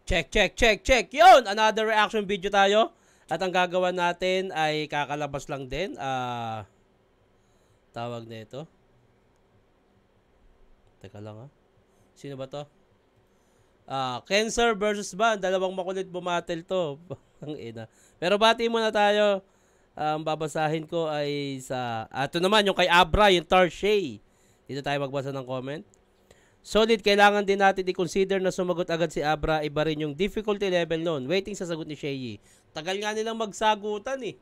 Check, check, check, check. Yun! Another reaction video tayo. At ang gagawin natin ay kakalabas lang din. Tawag na ito. Teka lang ha. Sino ba to? Cancer versus Ban. Dalawang makulit bumatel to. Ang ina. Pero bati muna tayo. Babasahin ko ay sa... ito naman yung kay Abra, yung Tarshay. Dito tayo magbasa ng comment. Solid, kailangan din natin i-consider na sumagot agad si Abra. Iba rin yung difficulty level noon. Waiting sa sagot ni Shay. Tagal nga nilang magsagutan eh.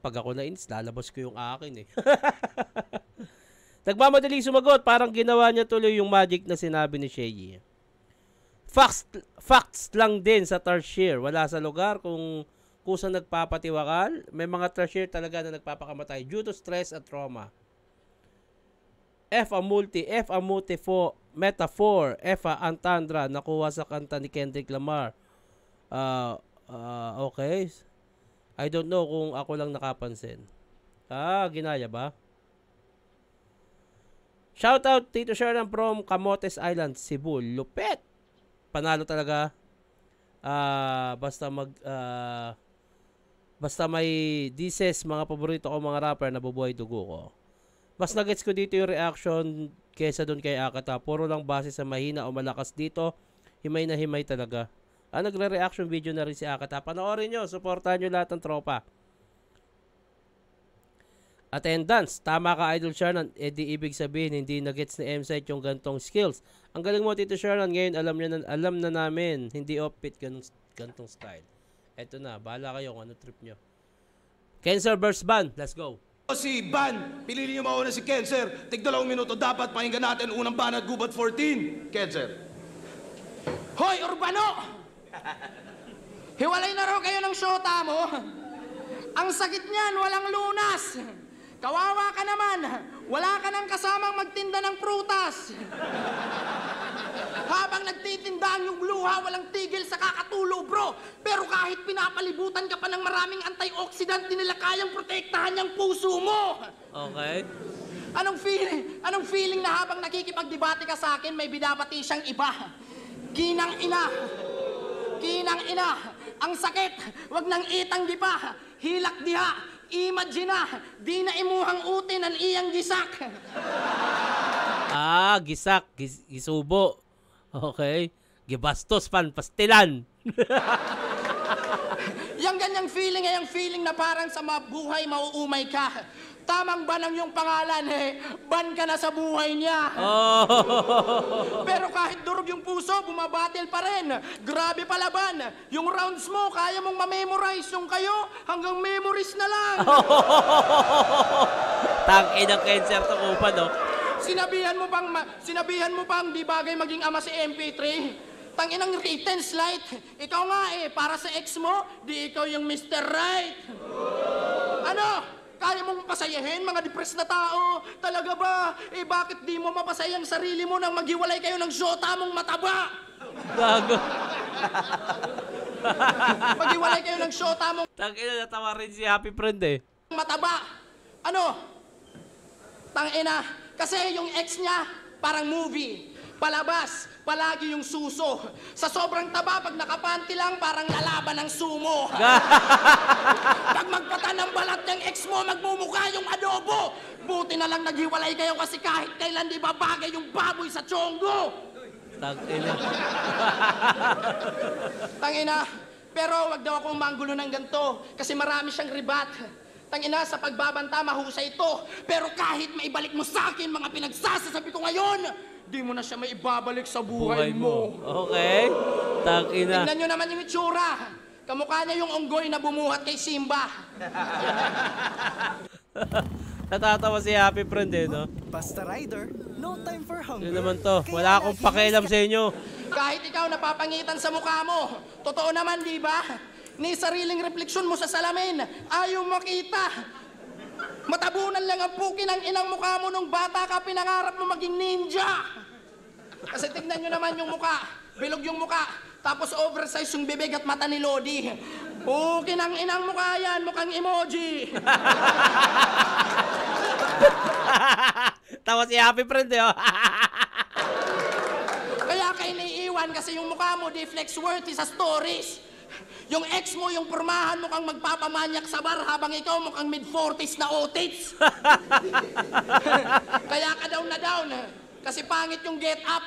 Pag ako na-ins, lalabas ko yung akin eh. Nagmamadaling sumagot. Parang ginawa niya tuloy yung magic na sinabi ni Shay. Facts lang din sa Tarshay. Wala sa lugar kung saan nagpapatiwakal. May mga Tarshay talaga na nagpapakamatay due to stress at trauma. F a metaphor, F a entendre, nakuha sa kanta ni Kendrick Lamar. Okay. I don't know kung ako lang nakapansin. Ginaya ba? Shoutout Tito Sharon from Camotes Island, Cebu. Lupet! Panalo talaga. Basta may dises, mga paborito ko mga rapper na bubuhay dugo ko. Mas nagets ko dito yung reaction kesa doon kay Akata. Puro lang base sa mahina o malakas dito. Himay na himay talaga. Nagre-reaction video na rin si Akata. Panoorin nyo. Supportahan nyo lahat ng tropa. Attendance. Tama ka, Idol Sharon. Di ibig sabihin, hindi nagets ni M-Site yung gantong skills. Ang galing mo, Tito Sharon. Ngayon, alam na namin. Hindi off-pit gantong style. Eto na. Bahala kayo kung ano trip nyo. Cancer vs. Ban. Let's go. Si Ban, piliin niyo mauna si Cancer. Tig 2 minuto dapat pakinggan natin unang ban at gubat 14. Cancer. Hoy, Urbano! Hiwalay na raw kayo ng syota mo. Ang sakit niyan, walang lunas. Kawawa ka naman. Wala ka nang kasamang magtinda ng prutas. Habang nagtitinda ang yung luha, walang tigil sa kakatulo, bro. Pero kahit pinapalibutan ka pa ng maraming antioxidant, di nila kayang protektahan yung puso mo. Okay. Anong feeling na habang nakikipagdebate ka sa akin, may binabati siyang iba? Ginang ina, ang sakit, wag nang itang di pa. Hilak diha, imagine na, di na imuhang utin ang iyang gisak. Gisak, gisubo. Okay. Gibastos pastilan. Yang ganyang feeling ay ang feeling na parang sa mabuhay mauumay ka. Tamang ban ang yung pangalan ban ka na sa buhay niya. Pero kahit durog yung puso, bumabatil pa rin. Grabe palaban. Yung rounds mo, kaya mong ma-memorize. Yung kayo, hanggang memories na lang. Tangin ang Cancer to kupan, no? Sinabihan mo pang di bagay maging ama si MP3. Tanginang written slide. Ikaw nga para sa ex mo, di ikaw yung Mr. Right. Ano? Kaya mong pasayahin mga depressed na tao? Talaga ba? Bakit di mo mapasaya ang sarili mo nang maghiwalay kayo ng syota mong mataba? Gago. Maghiwalay kayo ng syota mong Tangina, natawa rin si Happy Friend mataba. Ano? Tangina, kasi yung ex niya parang movie. Palabas, palagi yung suso. Sa sobrang taba, pag nakapanti lang, parang lalaban ng sumo. Pag magpata ng balat ng ex mo, magmumukha yung adobo. Buti na lang naghiwalay kayo kasi kahit kailan di babagay yung baboy sa tiyonggo. Tangina. Tangina, pero wag daw akong manggulo ng ganito kasi marami siyang ribat. Tangina, sa pagbabanta, mahusay ito. Pero kahit maibalik mo sa akin mga pinagsasasabi ko ngayon, di mo na siya maibabalik sa buhay mo. Okay. Tangina. Tignan nyo naman yung itsura. Kamukha niya yung unggoy na bumuhat kay Simba. Natatawa si Happy Friend no? Basta rider, no time for hunger. Yun naman to. Wala akong pakialam sa inyo. Kahit ikaw napapangitan sa mukha mo, totoo naman, di ba? Ni sariling refleksyon mo sa salamin, ayaw makita. Matabunan lang ang puki ng inang mukha mo nung bata ka, pinangarap mo maging ninja. Kasi tignan nyo naman yung mukha, bilog yung mukha, tapos oversize yung bibig at mata ni Lodi. Puki ng inang mukha yan, mukhang emoji. Tawa si Happy Friend Kaya kayo naiiwan kasi yung mukha mo, di flex-worthy sa stories. Yung ex mo, yung pormahan mo kang magpapamanyak sa bar habang ikaw mukhang mid-40s na otits. Kaya ka down na down. Kasi pangit yung get up.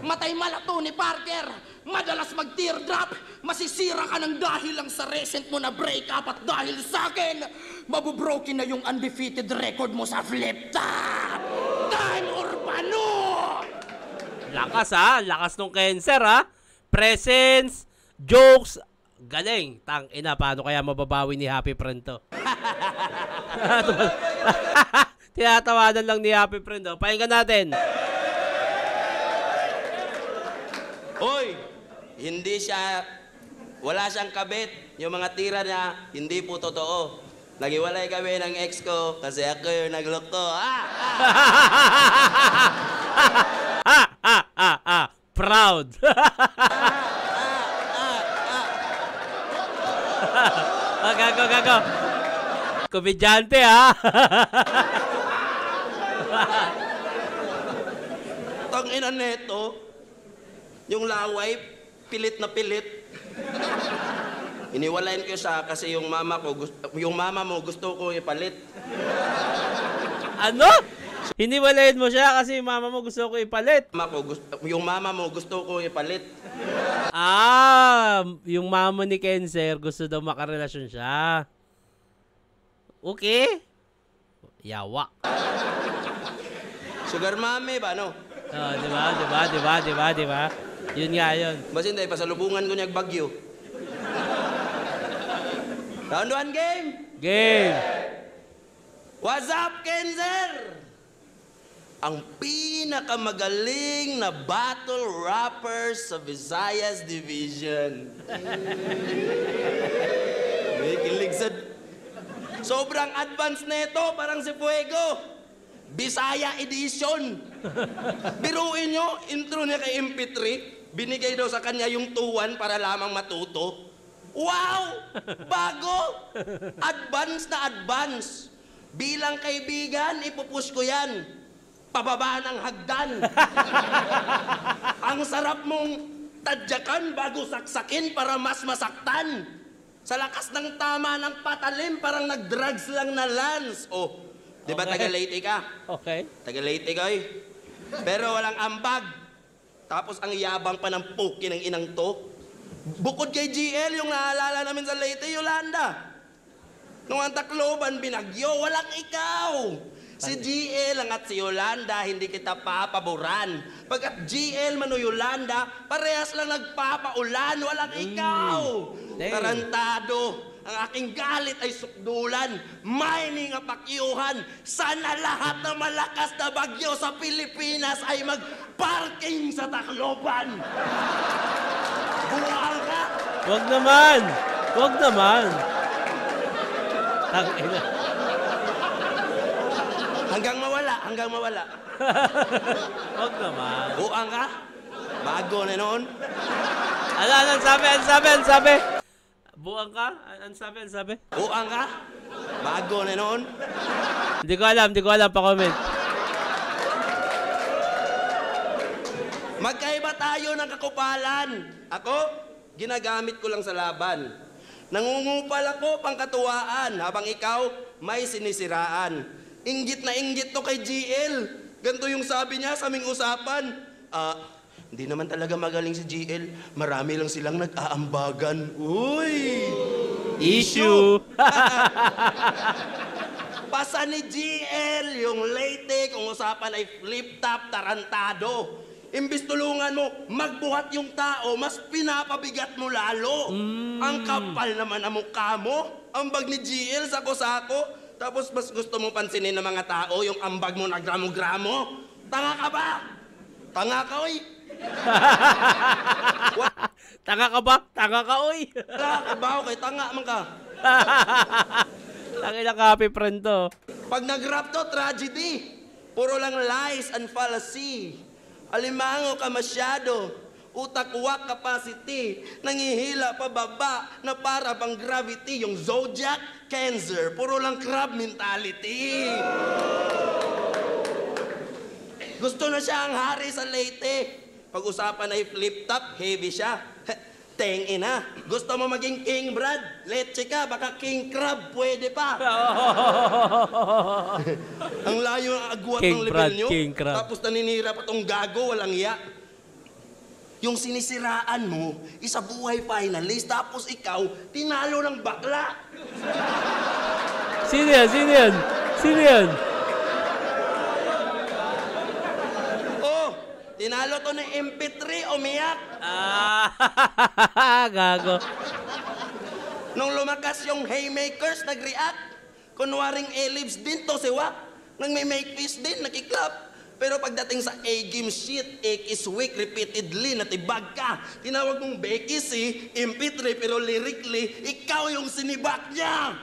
Matay malato ni Parker. Madalas mag-teardrop. Masisira ka ng dahil lang sa recent mo na breakup at dahil sa akin, mabubroken na yung undefeated record mo sa flip top. Time Urbano! Lakas ha, lakas nung cancer ha. Presence, jokes, galing. Tang ina, paano kaya mababawi ni Happy Friend to? Tinatawanan lang ni Happy Friend to. Pakinggan natin. Hoy, wala siyang kabit. Yung mga tira niya, hindi po totoo. Nagiwalay kami ng ex ko kasi ako yung nagloko. Proud. Gago. Komedyante ha. Tang ina neto, yung laway, pilit na pilit. Iniwalayan ko siya kasi yung mama mo gusto ko ipalit. Ano? Hiniwalayin mo siya kasi yung mama mo gusto ko ipalit. Yung mama mo gusto ko ipalit. Yung mama ni Cancer gusto daw makarelasyon siya. Okay. Yawa. Sugar mommy ba, no? Oh, di ba? Yun nga yun. Basta hindi, pasalubungan ko niyag bagyo. Round 1 game! Game! What's up, Kenzer? Ang pinakamagaling na battle rapper sa Visayas Division. May kilig sa... Sobrang advanced nito, parang si Fuego. Bisaya Edition. Biruin nyo, intro niya kay MP3, binigay daw sa kanya yung 2-1 para lamang matuto. Wow! Bago! Advance na advance. Bilang kaibigan, ipupush ko yan. Pababa ng hagdan. Ang sarap mong tadyakan bago saksakin para mas masaktan. Sa lakas ng tama ng patalim, parang nag-drugs lang na Lance. Oh, di ba Okay. taga-Leyte ka? Okay. Taga-Leyte ka eh. Pero walang ambag. Tapos ang yabang pa ng puki ng inang to. Bukod kay GL, yung naalala namin sa Leyte, Yolanda. Nung ang Tacloban, binagyo, walang ikaw. Si GL ang at si Yolanda, hindi kita papaboran. Pagkat GL man o Yolanda, parehas lang nagpapaulan, walang ikaw. Dang. Tarantado. Ang aking galit ay sukdulan, mining ang pakyuhan. Sana lahat na malakas na bagyo sa Pilipinas ay mag-parking sa Tacloban. Buwal ka! Wag naman. Tangina. Hanggang mawala. Wag naman. Buwal ka? Bago na noon. Ano sabi? Buang ka? Ano sabi? Buwal ka? Bago na noon. Hindi ko alam, pa-comment. Magkaiba tayo ng kakupalan. Ako, ginagamit ko lang sa laban. Nangungupal ako pangkatuwaan, habang ikaw may sinisiraan. Inggit na inggit to kay GL. Ganto yung sabi niya sa aming usapan. Hindi naman talaga magaling si GL. Marami lang silang nag-aambagan. Uy! Issue. Pasa ni GL, yung Leyte, kung usapan ay flip-top tarantado. Imbis tulungan mo, magbuhat yung tao, mas pinapabigat mo lalo. Ang kapal naman ang mukha mo. Ambag ni GL, sako-sako. Tapos mas gusto mo pansinin ng mga tao, yung ambag mo na gramo-gramo. Tanga ka ba? Tanga ka, oy. Tanga ka ba? Tanga ka, oy. Tanga ka ba? Okay, tanga man ka. Tangina ka, Happy Friend to. Pag nag-rap to, tragedy. Puro lang lies and fallacy. Alimango ka masyado. Utak-wak capacity. Nangihila pababa na para bang gravity. Yung zodiac, Cancer. Puro lang crab mentality. Gusto na siya ang hari sa Leyte. Pag-usapan ay flip top, heavy siya. Teng ina. Gusto mo maging King Brad? Leche ka, baka King Crab, pwede pa. Ang layo ang agwat King ng level Brad, nyo. King Crab. Tapos naninira pa tong gago, walang iya. Yung sinisiraan mo, isa buhay finalist, tapos ikaw, tinalo ng bakla. Sino yan? Sino yan? Sino yan? Oh, tinalo to ng MP3, umiyak. Gago. Nung lumakas yung Haymakers, nag-react. Kunwaring A-Libs din to, si Wak. Nang may make peace din, nakiklap. Pero pagdating sa A-game shit, X week, repeatedly, natibag ka. Tinawag mong Becky si MP3, pero lyrically, ikaw yung sinibak niya.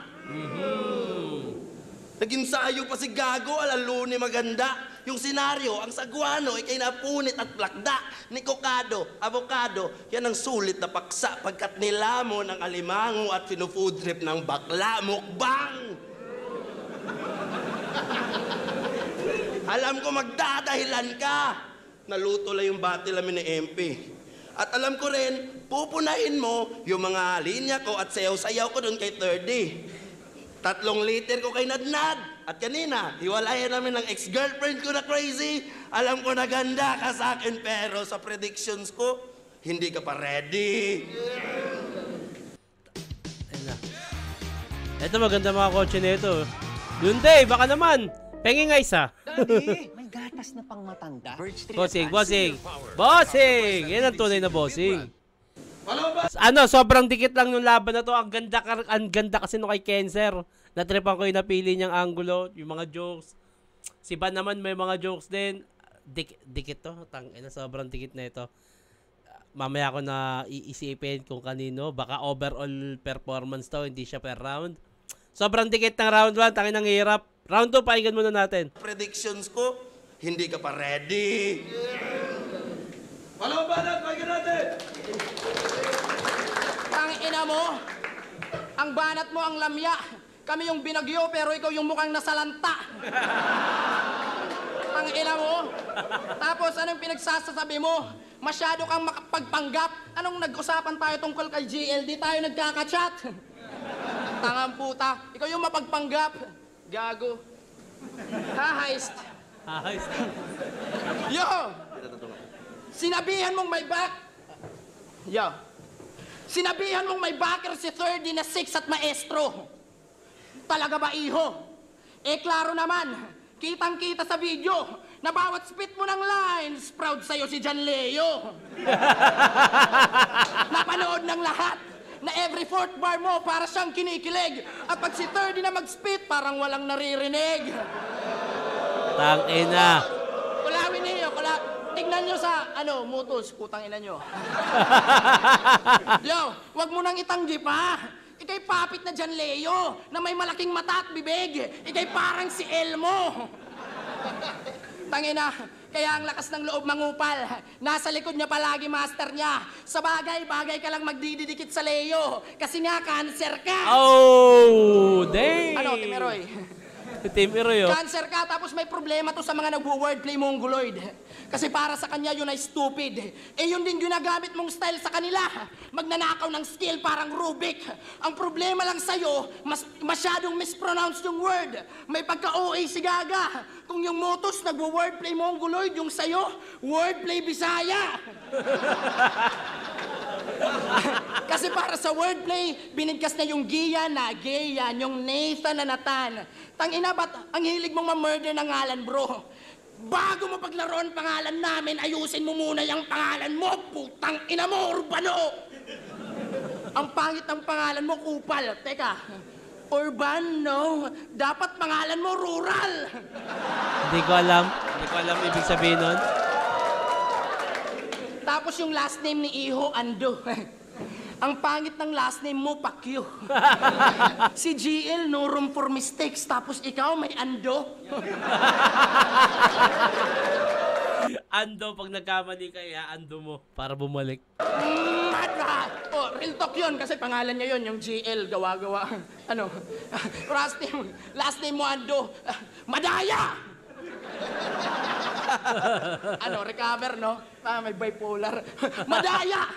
Naging sayo pa si Gago, alalo ni maganda. Yung senaryo, ang saguano, ikay napunit at plakda. Ni Kokado, avocado, yan ang sulit na paksa pagkat nilamo ng alimango at finu-food trip ng bakla. Mukbang! Alam ko magdadahilan ka. Naluto lang yung battle namin ni MP. At alam ko rin, pupunahin mo yung mga linya ko at sayaw-sayaw ko doon kay 30. 3 liter ko kay Nadnad. At kanina, hiwalayan namin ng ex-girlfriend ko na crazy. Alam ko na ganda ka sa akin, pero sa predictions ko, hindi ka pa ready. Ayun na. Ito maganda mga kotse nito. Hyundai, baka naman. Pengi nga isa. Daddy, may gatas na pang matanda. Bossing, bossing. Bossing! Yan ang tunay na bossing. Ano, sobrang dikit lang yung laban na to. Ang ganda kasi nung kay Cancer. Natripan ko yung napili niyang angulo, yung mga jokes. Si Van naman may mga jokes din. Dikit to. Sobrang dikit na ito. Mamaya ko na iisipin kung kanino. Baka overall performance to, hindi siya per round. Sobrang dikit ng round 1. Tangin ng hirap. Round 2, pakinggan muna natin. Predictions ko, hindi ka pa ready. Walang banat, pakinggan natin. Ang ina mo, ang banat mo ang lamya. Kami yung binagyo, pero ikaw yung mukhang nasalanta. Ang ina mo. Tapos anong pinagsasasabi mo? Masyado kang makapagpanggap. Anong nag-usapan tayo tungkol kay GL? Di tayo nagkakachat. Tangang puta. Ikaw yung mapagpanggap. Gago. Ha-heist. Ayos. Yo! Sinabihan mong may back... Yo. Sinabihan mong may backer si 30 na 6 at maestro. Talaga ba, iho? Eh, klaro naman. Kitang-kita sa video na bawat spit mo ng lines, proud sa'yo si John Leo. Napanood ng lahat na every fourth bar mo para siyang kinikilig. At pag si 30 na mag-spit, parang walang naririnig. Tangina. Kulawin niyo, tignan nyo sa, mutos, putang ina nyo. Yo, wag mo nang itanggi pa. Ikay papit na John Leo, na may malaking mata at bibig. Ikay parang si Elmo. Tangina, kaya ang lakas ng loob mangupal. Nasa likod niya palagi master niya. Sa bagay ka lang magdididikit sa Leo. Kasi nga, cancer ka. Oh, dang. Ano, Timeroy? Team Iroy, oh. Cancer ka, tapos may problema to sa mga nagwo-wordplay mongoloid. Kasi para sa kanya, yun ay stupid. Eh, yun din ginagamit mong style sa kanila. Magnanakaw ng skill parang Rubik. Ang problema lang sa'yo, masyadong mispronounce yung word. May pagka-OA si Gaga. Kung yung motos nagwo-wordplay mongoloid, yung sa'yo, wordplay Bisaya. Kasi para sa wordplay, binigkas na yung Gia na Geyan, yung Nathan na Nathan. Tangina, ba't ang hilig mong ma-murder ng ngalan, bro? Bago mo paglaruan pangalan namin, ayusin mo muna yung pangalan mo, putang ina mo, Urbano! Ang pangit ng pangalan mo, Kupal. Teka, Urbano, dapat pangalan mo, Rural. Hindi ko alam. Hindi ko alam ibig sabihin nun. Tapos yung last name ni Iho, Ando. Ang pangit ng last name mo, Pacquiao. Si GL, no room for mistakes. Tapos ikaw, may Ando. Ando, pag nagkamali ka, ando mo para bumalik. Madra! Oh, real talk yun kasi pangalan niya yun, yung GL, gawa-gawa. Ano? Last name mo, Ando. Madaya! Ano, recover, no? May bipolar. Madaya!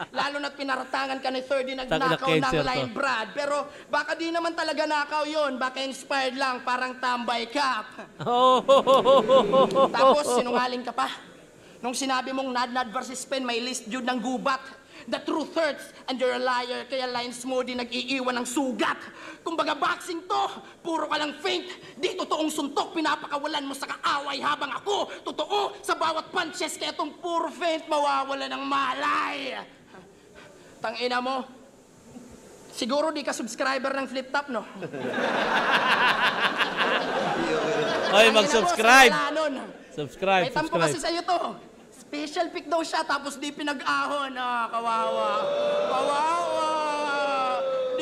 Lalo na't pinaratangan ka ni 30 nagnakaw ng cancer to. line, Brad. Pero baka di naman talaga nakaw yon. Baka inspired lang, parang tambay ka. Oh. Tapos, sinungaling ka pa. Nung sinabi mong Nadnad versus Pen, may list Jude ng gubat. The truth hurts and you're a liar, kaya line smoothie nag-iiwan ng sugat. Kumbaga boxing to, puro ka lang feint. Di totoong suntok, pinapakawalan mo sa kaaway habang ako. Totoo, sa bawat punches, kaya tong puro feint mawawala ng malay. Tangina mo, siguro di ka subscriber ng Flip Top, no? Oy, mag-subscribe. Tangina mo, wala nun. Subscribe, May tampo kasi subscribe. sa'yo to. Special pick daw siya, tapos di pinag-ahon. Kawawa. Kawawa.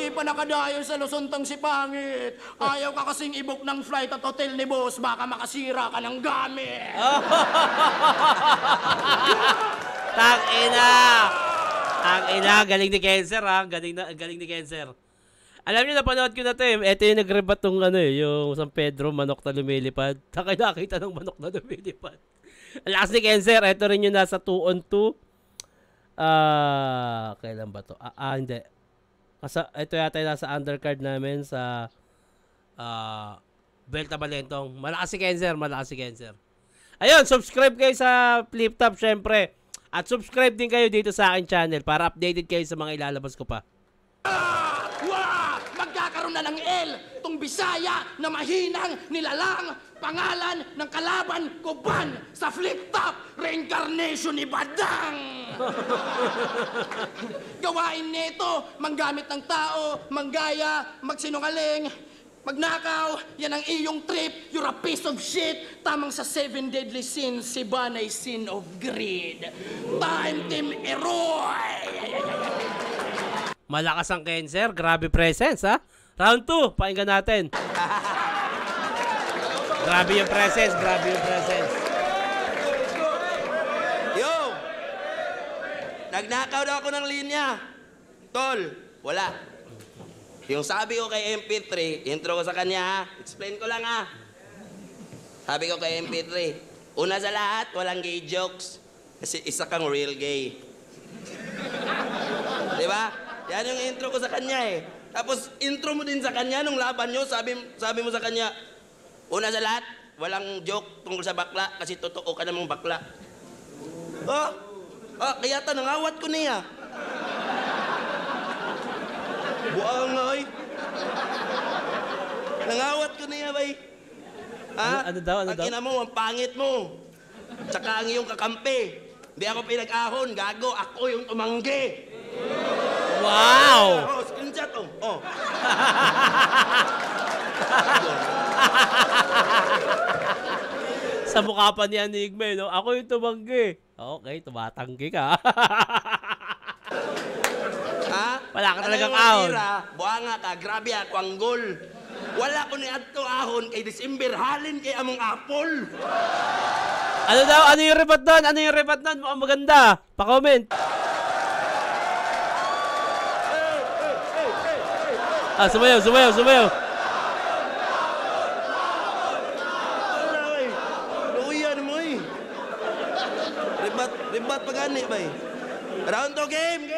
Di pa nakadayo sa Luzon tong si Pangit. Ayaw ka kasing i-book ng flight at hotel ni boss, baka makasira ka ng gamit. Tangina! Tangina, galing ni Cancer ha. Galing ni Cancer. Alam niyo, napanood ko na to eh. Ito yung nagrebat tong yung San Pedro, manok na lumilipad. Nakita ng manok na lumilipad. Ang lakas ni Cancer. Ito rin yung nasa 2-on-2. Kailan ba to? Hindi. Ito yata yung nasa undercard namin sa Belta Balentong. Malakas si Cancer. Ayun, subscribe kayo sa Flip Top syempre. At subscribe din kayo dito sa akin channel para updated kayo sa mga ilalabas ko pa. Magkakaroon na ng L, tong Bisaya na mahinang nilalang, pangalan ng kalaban ko ban sa Flip Top, reincarnation ni Badang. Gawain nito, manggamit ng tao, manggaya, magsinungaling, magnakaw, yan ang iyong trip, you're a piece of shit. Tamang sa 7 deadly sins, si Ban ay sin of greed. Time Team Eroy! Malakas ang Cancer. Grabe presence, ha? Round 2. Pakinggan natin. Grabe yung presence. Yo! Nagnakaw daw ako ng linya. Tol, wala. Yung sabi ko kay MP3, intro ko sa kanya ha. Explain ko lang ha. Sabi ko kay MP3, una sa lahat, walang gay jokes. Kasi isa kang real gay. Diba? Yan yung intro ko sa kanya eh. Tapos intro mo din sa kanya nung laban nyo, sabi mo sa kanya, una sa lahat, walang joke tungkol sa bakla kasi totoo ka namang bakla. Kaya nangawat ko niya. Buangay. Nangawat ko niya, bay. Ha? Ano daw? Ang ina mo, ang pangit mo. Tsaka ang iyong kakampi. Hindi ako pinag-ahon, gago. Ako yung tumanggi. Wow! Screenshot, oh. Sa mukha pa ni Enigma, no? Ako yung tumanggi. Okay, tumatanggi ka. Ha? Wala ka talagang yung ahon. tira, buanga ka, grabe ako ang gol. Wala ko ni adto ahon kay December, halin kay among apple. Ano daw? Ano yung rebat nun? Mukhang maganda. Pa-comment. Sumayaw. Luyan mo eh. Ribat pagani ba eh. Round to game.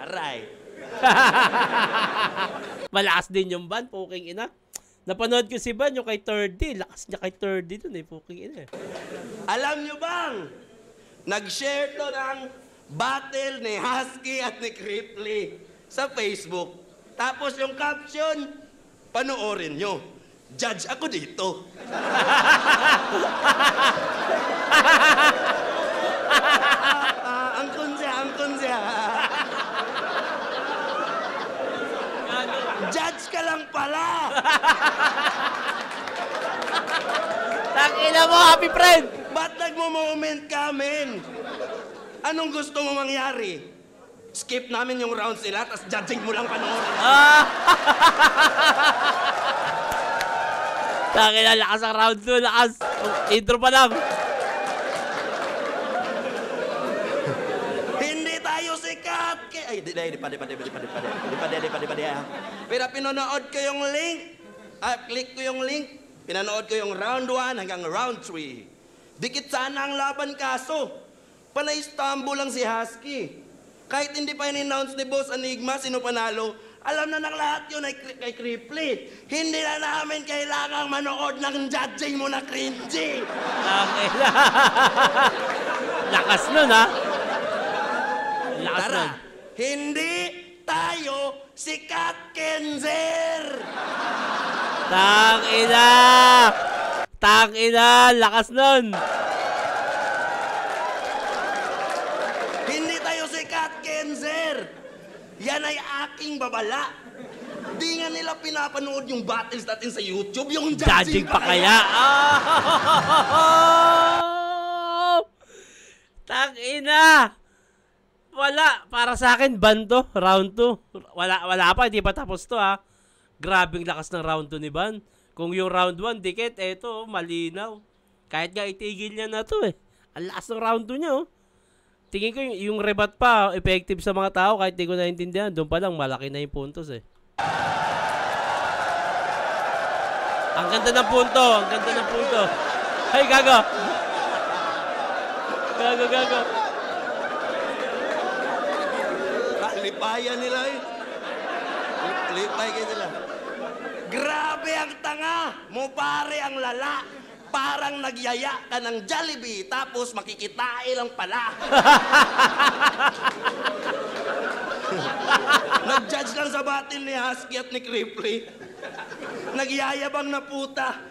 Aray. Malakas din yung Ban, puking ina. Napanood ko si Ban yung kay 30. Lakas niya kay 30 dun eh, puking ina. Alam nyo bang, nag-share to ng battle ni Husky at ni Cripley sa Facebook. Tapos yung caption, panoorin nyo. Judge ako dito. Angkon siya. Judge ka lang pala. Tangina mo, happy friend! Ba't nagmo-moment ka, men? Anong gusto mo mangyari? Skip namin yung rounds nila, tapos judging mo lang panoorin. Tangina, lakas ang round 2, lakas. Intro pa lang. Hindi tayo sikat! Ay, di pa. Pero pinonood ko yung link. Click ko yung link. Pinanood ko yung round 1 hanggang round 3. Dikit sana ang laban kaso. Panay Istanbul lang si Husky. Kahit hindi pa in-announce ni Boss Enigma sino panalo, alam na ng lahat yun ay kay Cripply. Hindi na namin kailangang manood ng judging mo na cringy. Lakas nun, ha? Lakas Tara, nun. hindi tayo si Kat Kenzer. Tang-ina! Tang-ina! Lakas nun! Hindi tayo si Kat Kenzer. Yan ay aking babala. Di nga nila pinapanood yung battles natin sa YouTube, yung Judging pa kaya? Oh! Tang-ina! Wala. Para sa akin, ban to. Round 2. Wala pa. Hindi pa tapos to, ha. Grabing lakas ng round 2 ni Ban. Kung yung round 1, dikit, eto, malinaw. Kahit nga itigil niya na to, eh. Ang lakas ng round 2 niya, oh. Tingin ko yung rebat pa, effective sa mga tao, kahit di ko naintindihan. Doon pa lang, malaki na yung puntos, eh. Ang ganda ng punto. Ang ganda ng punto. Ay, gago. Gago. Lipayan nila eh. Lipay kayo nila. Grabe ang tanga mo pare ang lala. Parang nagyaya ka ng Jollibee tapos makikitain lang pala. Nag-judge lang sa battle ni Husky at ni Cripply. Nagyayabang na puta.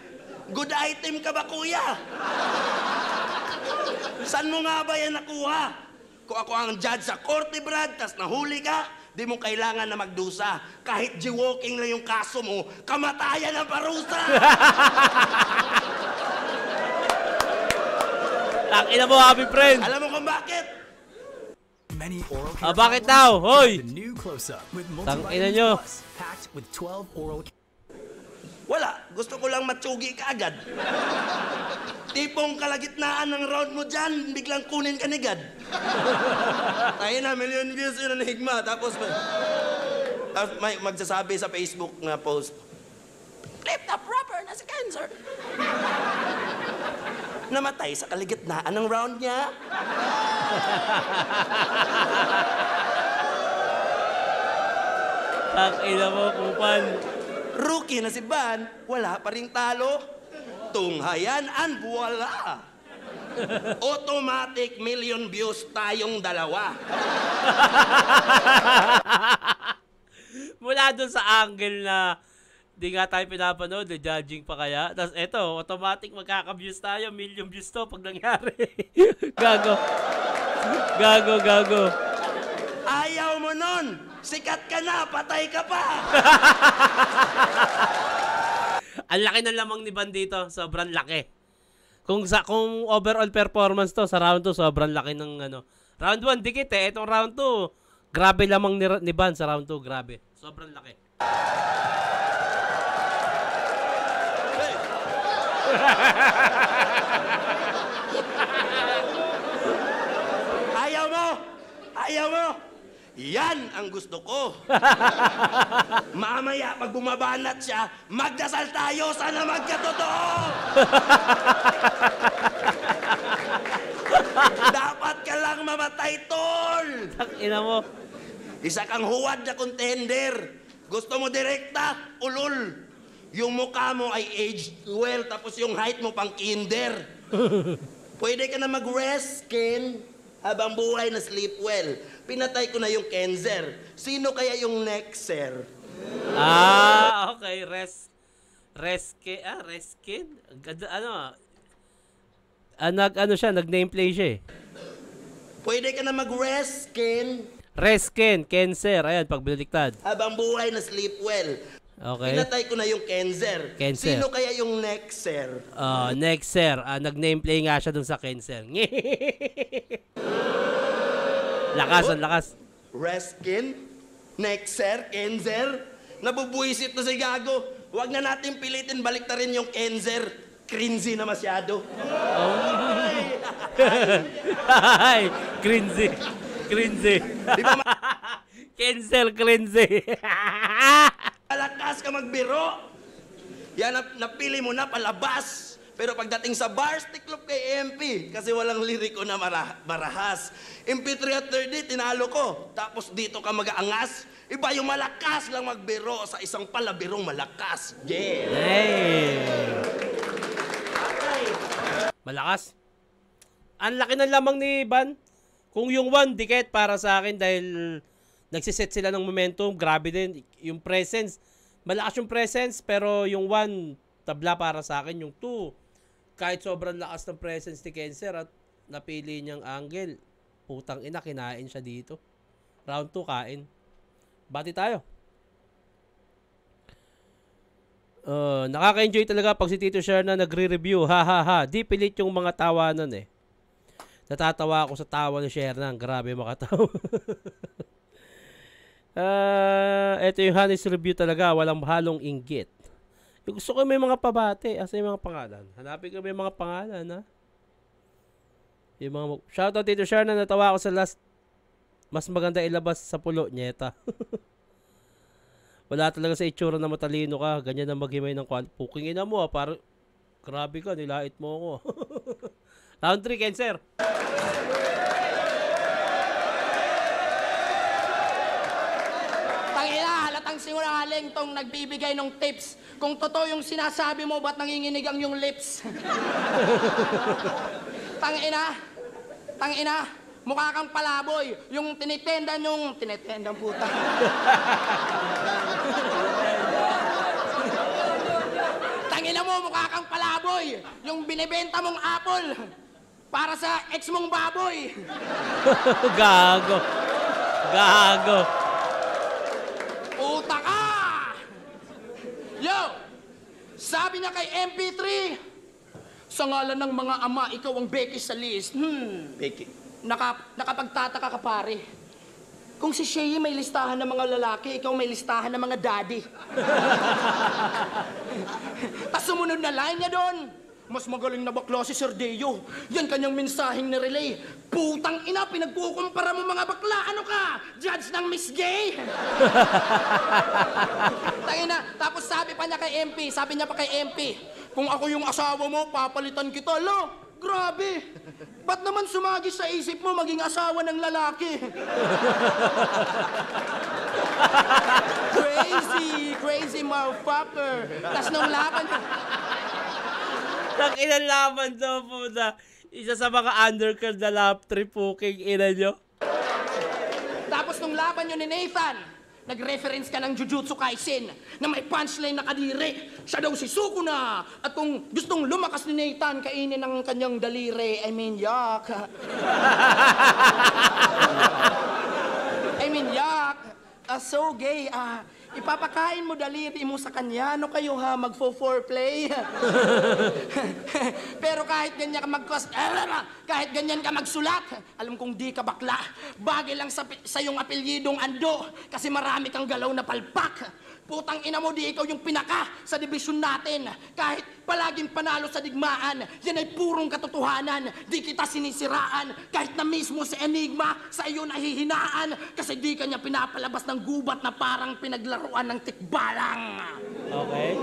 Good item ka ba kuya? Saan mo nga ba yan nakuha? Kung ako ang judge sa korte, Brad, tas nahuli ka, di mo kailangan na magdusa. Kahit jaywalking lang yung kaso mo, kamatayan ang parusa! Tangina mo, happy friend. Alam mo kung bakit? Many oral care Bakit problems? daw? Hoy! The new close-up with Tangina multivitamins nyo. plus, packed with 12 oral. Wala. Gusto ko lang matsugi ka agad. Tipong kalagitnaan ng round mo dyan, biglang kunin ka ni God. Tayo na, million views yun ang higma. Tapos may magsasabi sa Facebook na post, Flip the proper na si Cancer. Namatay sa kalagitnaan ng round niya. Tangina mo, kupal. Rookie na si Ban, wala pa ring talo. Tunghayan and voila! Automatic million views tayong dalawa. Mula dun sa angle na di nga tayo pinapanood, judging pa kaya. Tapos eto, automatic magkaka-views tayo. Million views to pag nangyari. Gago. Gago. Ayaw mo nun! Sikat ka na, patay ka pa! Ang laki ng lamang ni Ban dito. Sobrang laki. Kung overall performance to, sa round 2, sobrang laki ng ano. Round 1, dikit eh. Itong round 2, grabe lamang ni Ban sa round 2. Grabe. Sobrang laki. Hey. Ayaw mo! Yan ang gusto ko. Mamaya, pag bumabanat siya, magdasal tayo, sana magkatotoo! Dapat ka lang mamatay, tol! Takina mo. Isa kang huwad na contender. Gusto mo direkta, ulol. Yung mukha mo ay aged well, tapos yung height mo pang kinder. Pwede ka na mag-rest, Ken, habang buhay na sleep well. Pinatay ko na yung Kenzer. Sino kaya yung Nexer? Okay. Reskin? Nag-nameplay siya eh. Pwede ka na mag-rest, Ken, Reskin, Cancer. Ayan, pag binaliktad. habang buhay na sleep well. Okay. Pinatay ko na yung Kenzer. Kenzer. Sino kaya yung Nexer? Nexer. Nag-nameplay nga siya dun sa Cancer. Lakas, ang lakas. Reskin? Nexer? Kenzer? Nabubuisit na si Gago. Huwag na natin pilitin baliktarin yung Kenzer. Cringy na masyado. Ay, cringy. Di ba Cancel, cringy. malakas ka magbiro? Yan, napili mo na palabas. Pero pagdating sa bars, tiklop kay MP. Kasi walang liriko na marahas. MP3 at 3D, tinalo ko. Tapos dito ka mag-aangas. Iba yung malakas lang magbiro sa isang palabirong malakas. Yeah! Hey! Malakas. Ang laki ng lamang ni Van. Kung yung 1, dikit para sa akin dahil nagsiset sila ng momentum. Grabe din. Yung presence. Malakas yung presence pero yung 1, tabla para sa akin. Yung 2, kahit sobrang lakas ng presence ni Kenser at napili niyang angle, putang ina, kinain siya dito. Round 2, kain. Bati tayo. Nakaka-enjoy talaga pag si Tito Share na nagre-review. Ha ha ha. Di pilit yung mga tawanan eh. Natatawa ako sa tawa ni Shernan. Grabe makatawa. Ito yung Hanis review talaga. Walang halong inggit. Yung gusto ko may mga pabate. Asa yung mga pangalan? Hanapin ko may mga pangalan, ha? Yung mga... Shoutout Tito Shernan. Natawa ako sa last. Mas maganda ilabas sa pulo. Nyeta. Wala talaga sa itsura na matalino ka. Ganyan na maghimay ng pukingin na mo, ha? Parang... Grabe ka. Nilait mo ako. Round 3, Kenser. Tangina, halatang sinungaling tong nagbibigay ng tips. Kung totoo yung sinasabi mo, ba't nanginginig ang yung lips? Tangina, mukha kang palaboy. Yung tinitendang puta. Tangina mo, mukha kang palaboy. Yung binibenta mong apple para sa ex mong baboy. Gago. Puta ka! Yo! Sabi niya kay MP3, sa ngalan ng mga ama, ikaw ang Becky sa list. Becky. Nakapagtataka ka, pare. Kung si Shay may listahan ng mga lalaki, ikaw may listahan ng mga daddy. Tas sumunod na line niya doon. Mas magaling na bakla si Sir Deo. Yan kanyang mensaheng nirelay. Putang ina, pinagkukumpara mo mga bakla. Ano ka? Judge ng Miss Gay? Tangina. Tapos sabi pa niya kay MP, kung ako yung asawa mo, papalitan kita. Lo, grabe. Ba't naman sumagi sa isip mo maging asawa ng lalaki? Crazy motherfucker. Tas nung laban... Ang inalaman daw po na isa sa mga undercard na lap trip puking ina nyo. Tapos nung laban nyo ni Nathan, nag-reference ka ng Jujutsu Kaisen na may punchline na kadiri. Siya daw si Sukuna. At kung gustong lumakas ni Nathan, kainin ng kanyang daliri. Yak. So gay. Ipapakain mo daliri mo sa kanya. Ano kayo ha? Magfo-foreplay? Pero kahit ganyan ka magsulat, alam kong di ka bakla. Bagay lang sa iyong apelyidong Ando kasi marami kang galaw na palpak. Putang ina mo, di ikaw yung pinaka sa dibisyon natin. Kahit palaging panalo sa digmaan, yan ay purong katotohanan. Di kita sinisiraan. Kahit na mismo si Enigma, sa iyo nahihinaan. Kasi di kanya pinapalabas ng gubat na parang pinaglaruan ng tikbalang. Okay.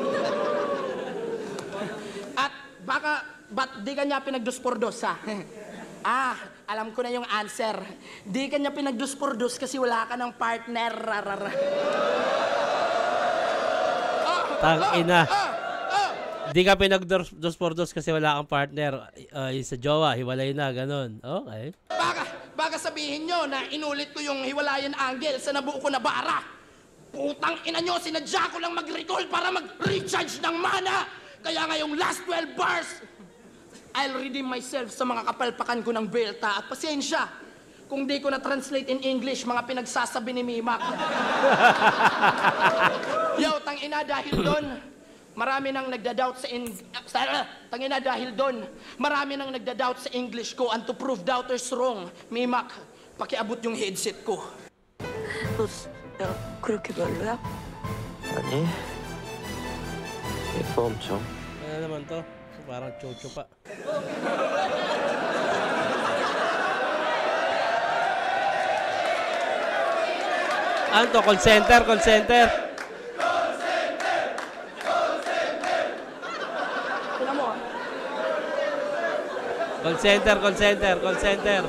At ba't di kanya pinagdos-por-dos, ha? Alam ko na yung answer. Di kanya pinagdos-por-dos kasi wala ka ng partner. Tangina. Di ka pinag-dos kasi wala kang partner. Sa jowa, hiwalay na, ganun. Okay. Baka sabihin nyo na inulit ko yung hiwalayan angle sa nabuo ko na bara. Putang ina nyo, sinadya ko lang mag-recall para mag-recharge ng mana. Kaya ngayong last 12 bars, I'll redeem myself sa mga kapalpakan ko ng belta. At pasensya, kung di ko na-translate in English, mga pinagsasabi ni Mimak. Yo, tangina, dahil doon, marami nang nagda-doubt sa English ko, and to prove doubters wrong, Mimak, pakiabot yung headset ko. 야, 그렇게 별로야? 아니, 예뻐 엄청. Ano naman to? Parang chocho pa. Ano to? Call center. Call center, call center, call center.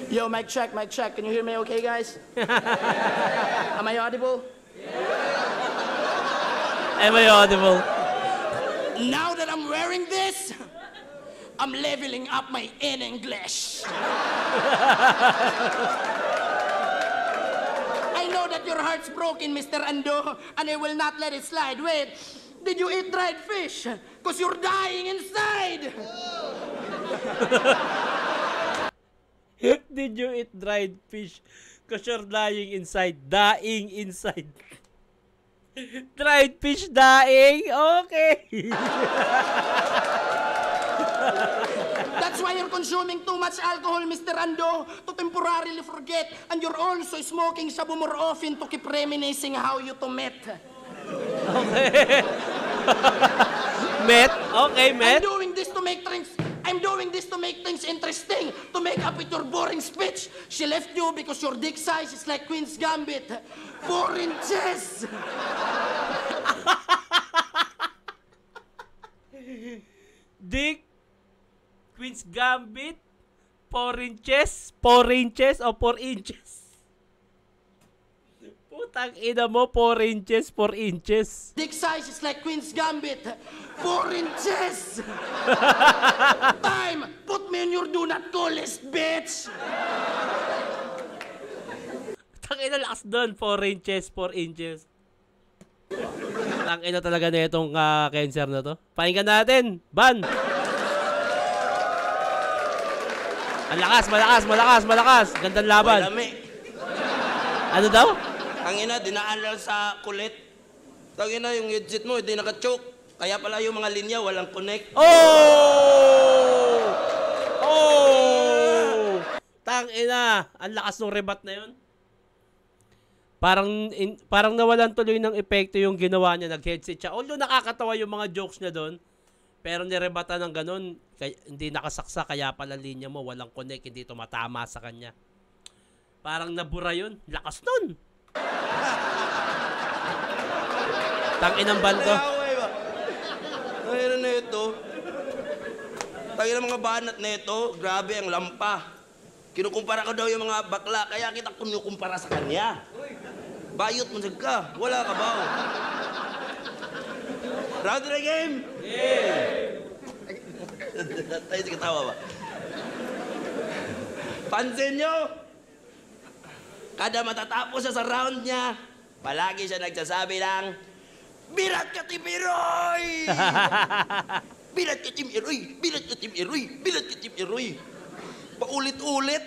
Yo, mic check, mic check. Can you hear me okay, guys? Am I audible? Am I audible? Now that I'm wearing this, I'm leveling up my in English. I know that your heart's broken, Mr. Ando, and I will not let it slide. Wait, did you eat dried fish? Because you're dying inside. Did you eat dried fish? Because you're dying inside. Dying inside. Dried fish dying? Okay. That's why you're consuming too much alcohol, Mr. Ando, to temporarily forget. And you're also smoking shabu more often to keep reminiscing how you to met. Okay. Met? Okay, met. I'm doing this to make things interesting, to make up with your boring speech. She left you because your dick size is like Queen's Gambit. 4 inches. Dick, Queen's Gambit, 4 inches? 4 inches o 4 inches? Putang ina mo, 4 inches, 4 inches. Dick size is like Queen's Gambit. 4 inches. Time! Put me in your do not call list, bitch! Tangina lakas doon, 4 inches, 4 inches. Tangina talaga na itong cancer na to. Pakinggan natin, Ban. Ang lakas, malakas, malakas, malakas. Gandang laban. Lami. Ano daw? Tangina, dinaan lang sa kulit. Tangina, yung headset mo, hindi naka-choke. Kaya pala yung mga linya, walang connect. Oh! Oh! Tangina, ang lakas ng rebat na yun. Parang nawalan tuloy ng epekto yung ginawa niya, nag-headset siya. Although nakakatawa yung mga jokes niya doon, pero nirebatan ng ganun, hindi nakasaksa, kaya pala linya mo, walang connect, hindi tumatama sa kanya. Parang nabura yun. Lakas nun. Tangin ang banto. Tangina na ito. Tangina mga banat na ito, grabe ang lampa. Kinukumpara ko daw yung mga bakla, kaya kita kinukumpara sa kanya. Bayot mo ka, wala ka ba? Round to the game? Yeah! Tayo si katawa ba? Pansin nyo, kada matatapos siya sa round niya, palagi siya nagsasabi ng, "Birat ka, Team Iroy! Birat ka, Team Iroy! Birat ka, Team Iroy! Birat ka, Team Iroy!" Paulit-ulit.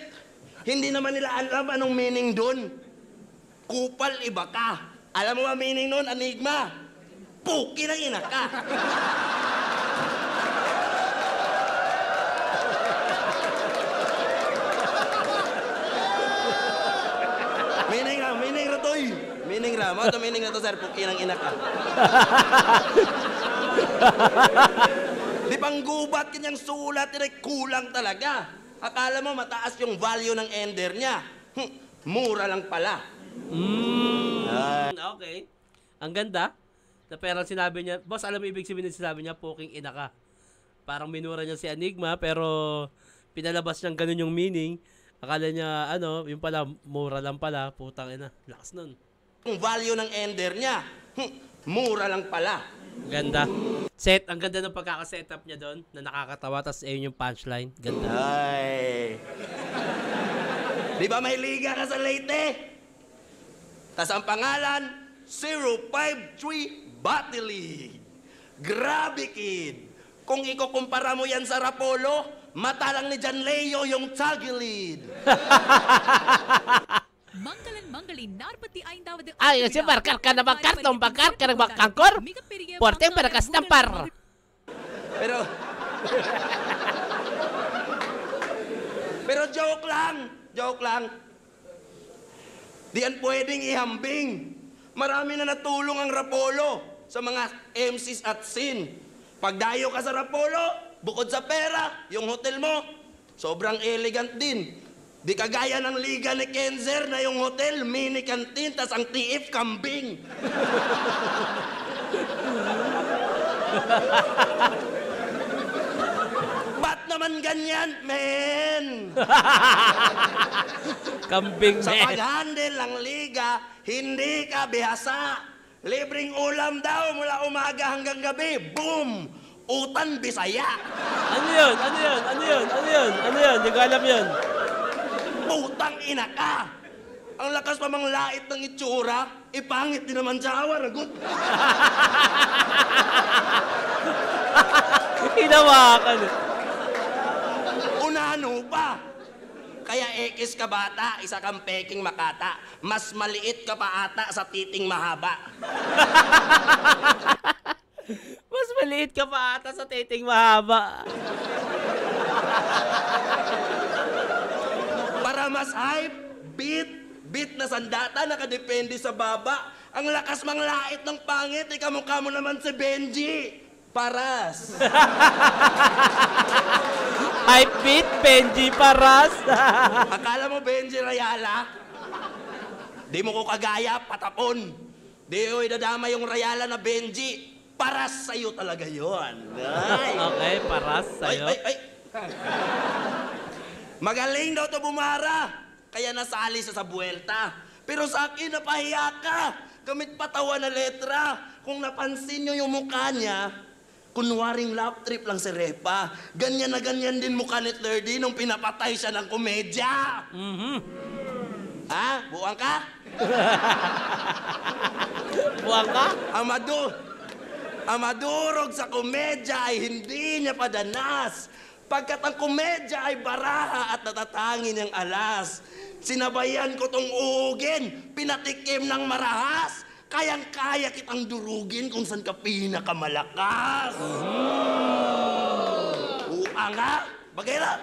Hindi naman nila alam anong meaning doon. Kupal, iba ka. Alam mo ba meaning nun, Enigma? Puki ng ina ka. Meaning ra to, Meaning ra. Mo to meaning na to, sir. Puki ng ina ka. Di bang gubat kanyang sulat, kulang talaga. Akala mo mataas yung value ng ender niya. Mura lang pala. Okay. Ang ganda. Na parang sinabi niya, boss, alam mo ibig sabihin na sinabi niya, poking ina ka. Parang minura niya si Enigma, pero pinalabas niyang ganun yung meaning. Akala niya, yung pala, mura lang pala, putang ina. Lakas nun. Yung value ng ender niya, mura lang pala. Ganda. Ang ganda ng pagkakasetup niya doon, na nakakatawa, tas ayun yung punchline. Ganda. Ay. Di ba may liga ka sa Leyte? Tas ang pangalan, 053 Battle League. Grabe, kid. Kung ikukumpara mo yan sa Rapolo, mata lang ni John Leo yung Tagilid. Manggalin narpati ay daw de Ay, si Barkar ka na magkartong bagkar ka na magkangkor. Porteng para kastampar. Pero joke lang. Di yan pwedeng ihambing. Marami na natulong ang Rapolo sa mga MCs at scene. Pagdayo ka sa Rapolo, bukod sa pera, yung hotel mo, sobrang elegant din. Di kagaya ng liga ni Kenzer na yung hotel, mini canteen, tas ang TF kambing. But naman ganyan, men. Kambing, Sa men. pag-handle ng liga, hindi ka bihasa. Libreng ulam daw mula umaga hanggang gabi. Boom! Utan Bisaya. Ano yun? Ano yun? Ano yun? Ano yun? Ano yun? Hindi ko alam yun. Putang ina ka! Ang lakas pa mang lait ng itsura, ipangit din naman sa awaragot. Hinawakan. Unano pa? Kaya ekis ka bata, isa kang peking makata. Mas maliit ka pa ata sa titing mahaba. Mas maliit ka pa ata sa titing mahaba. Para mas hype, beat na sandata, nakadepende sa baba. Ang lakas mang lait ng pangit, kamukha mo naman si Benji. Paras. Hype beat, Benji Paras. Akala mo Benji Rayala? Di mo ko kagaya, patapon. Di ko idadama yung Rayala na Benji. Paras sa'yo talaga yon. Ay. Okay, Paras sa'yo. Ay. Magaling daw to bumara. Kaya nasali sa buwelta. Pero sa akin, napahiya ka. Gamit patawa na letra. Kung napansin nyo yung mukha niya, kunwaring lap trip lang si Repa. Ganyan na ganyan din mukha ni Lerdy nung pinapatay siya ng komedya. Ha? Buwang ka? Buwang ka? Ang madurog sa komedya ay hindi niya padanas. Pagkat ang komedya ay baraha at natatangin niyang alas. Sinabayan ko tong uugin, pinatikim ng marahas. Kayang-kaya kitang durugin kung saan ka pinakamalakas. Nga, bagay lang.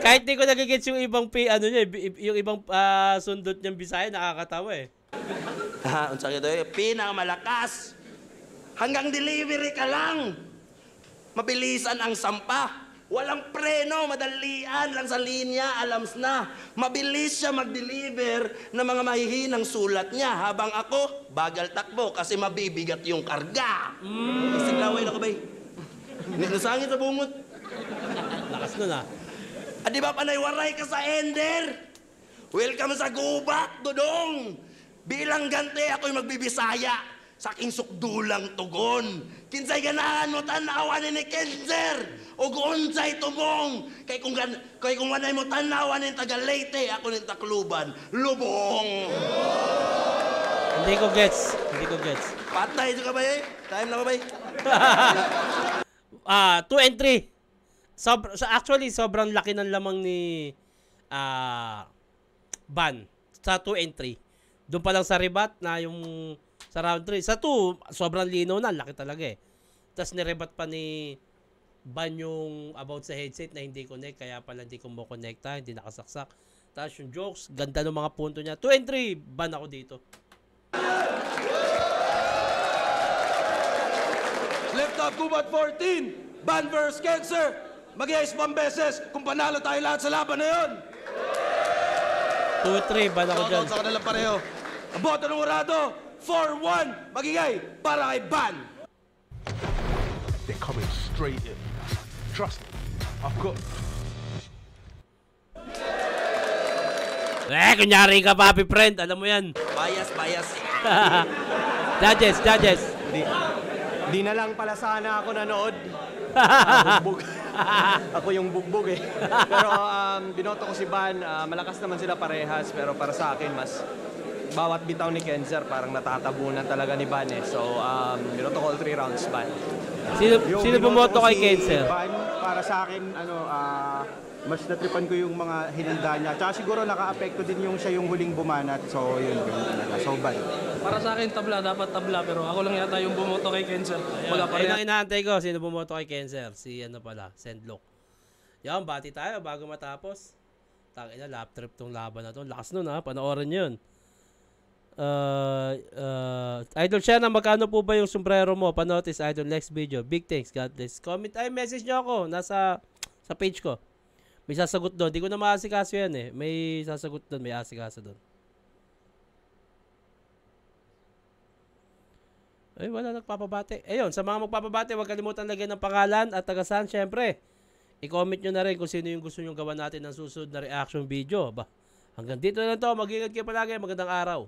Kahit di ko nagigits yung ibang ano niya, yung ibang sundot niyang Bisaya, nakakatawa eh. Unsa ka doy? Pinakamalakas. Hanggang delivery ka lang. Mabilisan ang sampa. Walang preno, madalian lang sa linya, alams na. Mabilis siya mag-deliver ng mga mahihinang sulat niya. Habang ako, bagal takbo kasi mabibigat yung karga. Isiglaway na ko, bay. Nasangit sa bungot. Lakas nun ah. Di ba panaywaray ka sa Ender? Welcome sa Gubat, Dodong. Bilang gante, ako'y magbibisaya. Saking sukdulang tugon. Kinsay ganahan mo tanawan ni Kenzer. O guunsay tubong. Kay kung wanay mo tanawan ni Tagalete, ako ni Tacloban. Lubong. Hindi ko gets. Patay ka ba eh? Time na ba ba eh? 2 and 3. Actually, sobrang laki ng lamang ni Ban sa 2 and 3. Doon pa lang sa rebat na yung sa round 3. Sa 2, sobrang linaw na. Laki talaga eh. Tapos nirebat pa ni Ban yung about sa headset na hindi connect. Kaya pala hindi ko mo connecta. Hindi nakasaksak. Tapos yung jokes, ganda ng mga punto niya. 2 and 3, Ban ako dito. Left up Gubat 14. Ban versus Cancer. Mag-iayos pang beses kung panalo tayo lahat sa laban na yun. 2-3, Ban ako dyan. Shoutout sa kanilang pareho. Ang boto ng Urado, 4-1. Magigay para kay Ban. They're coming straight in. Trust me, I've got... Kunyari ka, papi friend. Alam mo yan. Bias. Judges. Di na lang pala sana ako nanood. Bugbog. Ako yung bugbog eh. Pero binoto ko si Ban. Malakas naman sila parehas. Pero para sa akin, mas bawat bitaw ni Kenzer parang natatabunan talaga ni Ban eh. So, binoto ko all 3 rounds, Ban. Sino bumoto kay Kenzer? Ban, para sa akin, mas natripan ko yung mga hinanda niya. Tsaka siguro naka-apekto din yung siya yung huling bumanat. So, yun. So, Ban. Para sa akin, dapat tabla. Pero ako lang yata yung bumoto kay Kenzer. Wala pa rin. Ayun ang inaantay ko. Sino bumoto kay Kenzer? Si Sendlock. Yan, bati tayo bago matapos. Tangina, lap trip tong laban na to. Lakas nun ha, panoorin nyo yun. Idol Shana, magkano po ba yung sombrero mo? Panotice, Idol, next video. Big thanks, God bless. Comment, message nyo ako. Nasa sa page ko. May sasagot doon. Di ko na maasikaso yan eh. May sasagot doon, may asikaso doon. Ay, wala nagpapabati. Ayun, sa mga magpapabati, huwag kalimutan lagyan ng pangalan at tagasan. Syempre, i-comment nyo na rin kung sino yung gusto nyo gawa natin ng susunod na reaction video. Ba, hanggang dito na lang to. Mag-ingat kayo palagi. Magandang araw.